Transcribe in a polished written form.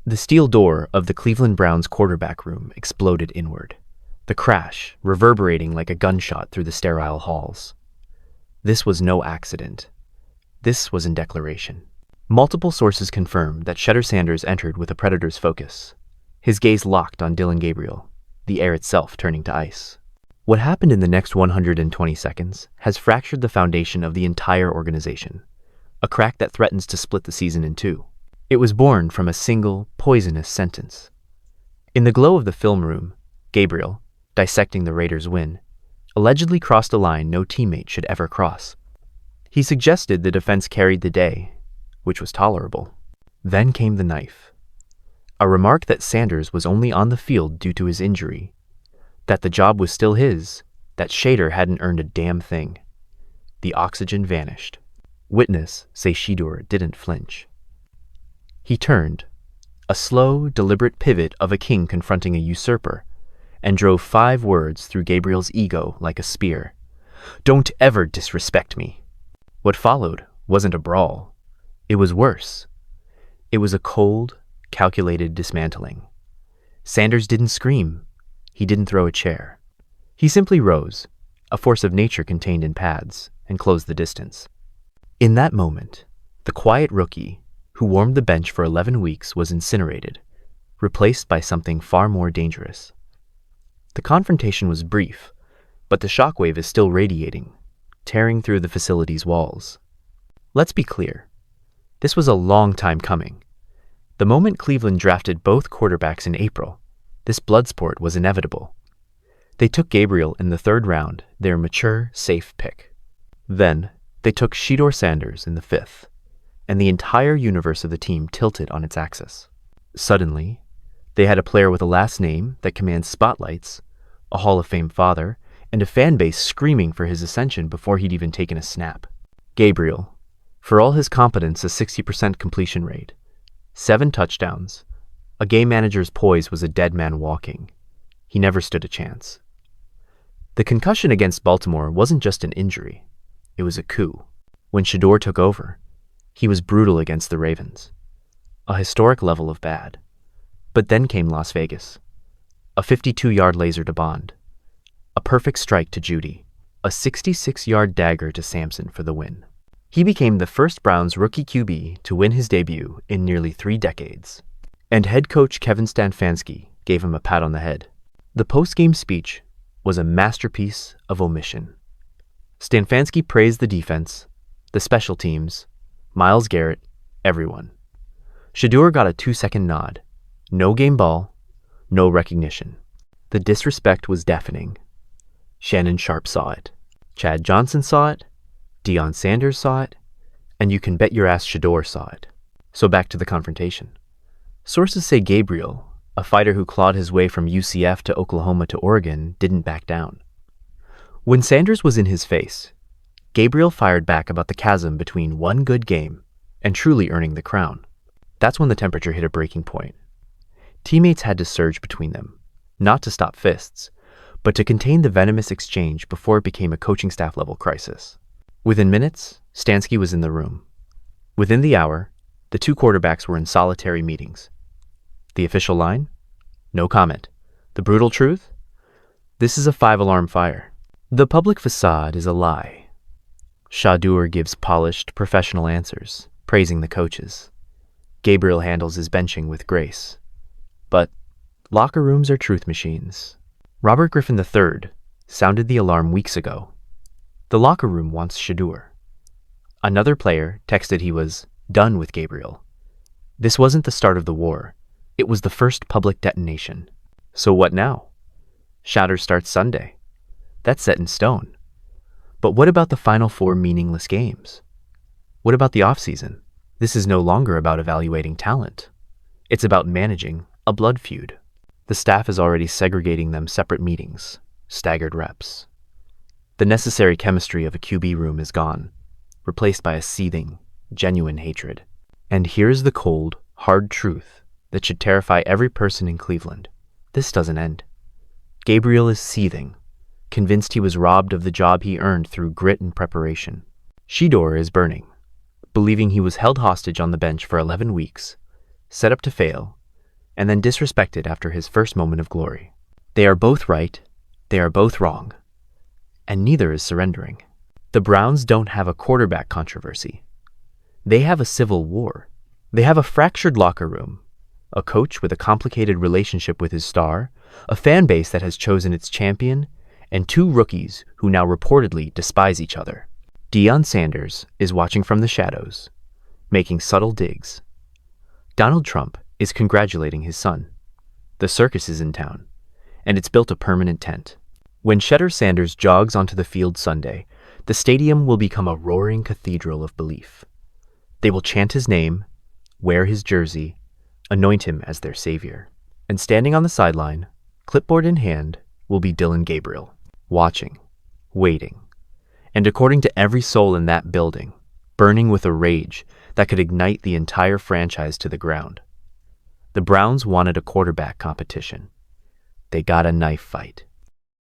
The steel door of the Cleveland Browns quarterback room exploded inward, the crash reverberating like a gunshot through the sterile halls. This was no accident. This was in declaration. Multiple sources confirm that Shedeur Sanders entered with a predator's focus, his gaze locked on Dylan Gabriel, the air itself turning to ice. What happened in the next 120 seconds has fractured the foundation of the entire organization, a crack that threatens to split the season in two. It was born from a single, poisonous sentence. In the glow of the film room, Gabriel, dissecting the Raiders' win, allegedly crossed a line no teammate should ever cross. He suggested the defense carried the day, which was tolerable. Then came the knife. A remark that Sanders was only on the field due to his injury, that the job was still his, that Shedeur hadn't earned a damn thing. The oxygen vanished. Witness say Shedeur didn't flinch. He turned, a slow, deliberate pivot of a king confronting a usurper, and drove 5 words through Gabriel's ego like a spear. "Don't ever disrespect me." What followed wasn't a brawl. It was worse. It was a cold, calculated dismantling. Sanders didn't scream. He didn't throw a chair. He simply rose, a force of nature contained in pads, and closed the distance. In that moment, the quiet rookie, who warmed the bench for 11 weeks, was incinerated, replaced by something far more dangerous. The confrontation was brief, but the shockwave is still radiating, tearing through the facility's walls. Let's be clear. This was a long time coming. The moment Cleveland drafted both quarterbacks in April, this bloodsport was inevitable. They took Gabriel in the 3rd round, their mature, safe pick. Then, they took Shedeur Sanders in the 5th, and the entire universe of the team tilted on its axis. Suddenly, they had a player with a last name that commands spotlights, a Hall of Fame father, and a fan base screaming for his ascension before he'd even taken a snap. Gabriel, for all his competence, a 60% completion rate, 7 touchdowns. A game manager's poise was a dead man walking. He never stood a chance. The concussion against Baltimore wasn't just an injury. It was a coup. When Shedeur took over, he was brutal against the Ravens. A historic level of bad. But then came Las Vegas. A 52-yard laser to Bond. A perfect strike to Judy. A 66-yard dagger to Sampson for the win. He became the first Browns rookie QB to win his debut in nearly 3 decades. And head coach Kevin Stefansky gave him a pat on the head. The post-game speech was a masterpiece of omission. Stefansky praised the defense, the special teams, Myles Garrett, everyone. Shedeur got a 2-second nod. No game ball, no recognition. The disrespect was deafening. Shannon Sharpe saw it. Chad Johnson saw it. Deion Sanders saw it. And you can bet your ass Shedeur saw it. So back to the confrontation. Sources say Gabriel, a fighter who clawed his way from UCF to Oklahoma to Oregon, didn't back down. When Sanders was in his face, Gabriel fired back about the chasm between one good game and truly earning the crown. That's when the temperature hit a breaking point. Teammates had to surge between them, not to stop fists, but to contain the venomous exchange before it became a coaching staff level crisis. Within minutes, Stefansky was in the room. Within the hour, the 2 quarterbacks were in solitary meetings. The official line? No comment. The brutal truth? This is a 5-alarm fire. The public facade is a lie. Shedeur gives polished, professional answers, praising the coaches. Gabriel handles his benching with grace. But locker rooms are truth machines. Robert Griffin III sounded the alarm weeks ago. The locker room wants Shedeur. Another player texted he was done with Gabriel. This wasn't the start of the war. It was the first public detonation. So what now? Shedeur starts Sunday. That's set in stone. But what about the final 4 meaningless games? What about the offseason? This is no longer about evaluating talent. It's about managing a blood feud. The staff is already segregating them separate meetings, staggered reps. The necessary chemistry of a QB room is gone, replaced by a seething, genuine hatred. And here's the cold, hard truth that should terrify every person in Cleveland. This doesn't end. Gabriel is seething, convinced he was robbed of the job he earned through grit and preparation. Shedeur is burning, believing he was held hostage on the bench for 11 weeks, set up to fail, and then disrespected after his first moment of glory. They are both right, they are both wrong, and neither is surrendering. The Browns don't have a quarterback controversy. They have a civil war. They have a fractured locker room, a coach with a complicated relationship with his star, a fan base that has chosen its champion, and two rookies who now reportedly despise each other. Deion Sanders is watching from the shadows, making subtle digs. Donald Trump is congratulating his son. The circus is in town, and it's built a permanent tent. When Shedeur Sanders jogs onto the field Sunday, the stadium will become a roaring cathedral of belief. They will chant his name, wear his jersey, anoint him as their savior. And standing on the sideline, clipboard in hand, will be Dylan Gabriel, watching, waiting, and according to every soul in that building, burning with a rage that could ignite the entire franchise to the ground. The Browns wanted a quarterback competition. They got a knife fight.